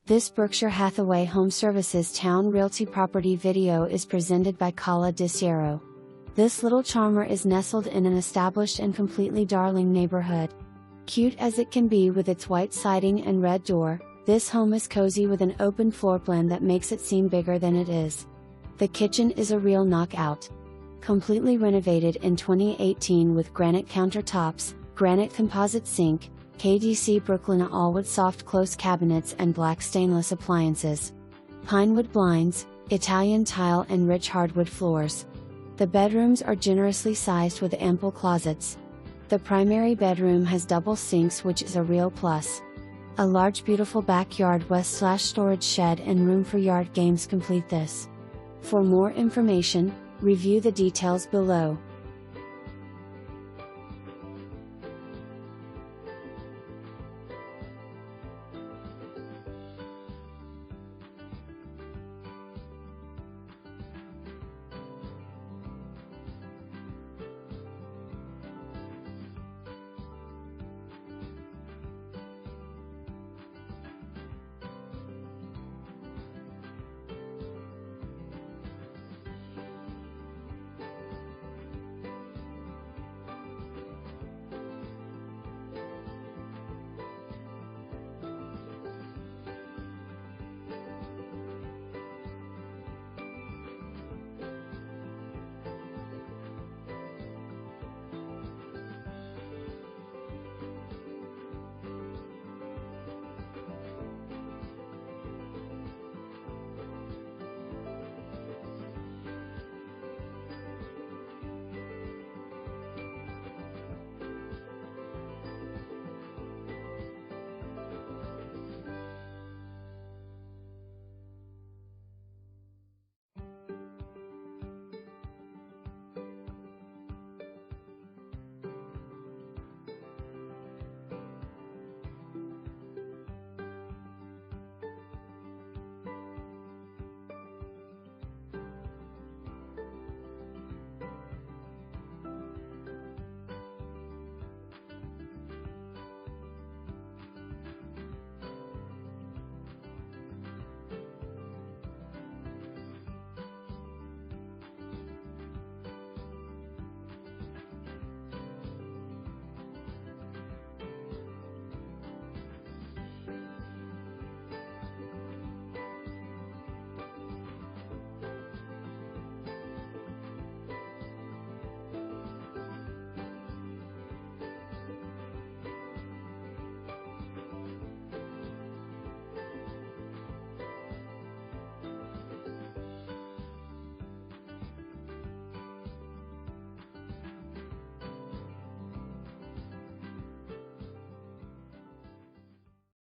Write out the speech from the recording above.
This Berkshire Hathaway HomeServices Towne Realty property video is presented by Cala de Cierro. This little charmer is nestled in an established and completely darling neighborhood. Cute as it can be with its white siding and red door, this home is cozy with an open floor plan that makes it seem bigger than it is. The kitchen is a real knockout. Completely renovated in 2018 with granite countertops, granite composite sink, KDC Brooklyn all-wood soft close cabinets and black stainless appliances. Pinewood blinds, Italian tile and rich hardwood floors. The bedrooms are generously sized with ample closets. The primary bedroom has double sinks, which is a real plus. A large beautiful backyard west/storage shed and room for yard games complete this. For more information, review the details below.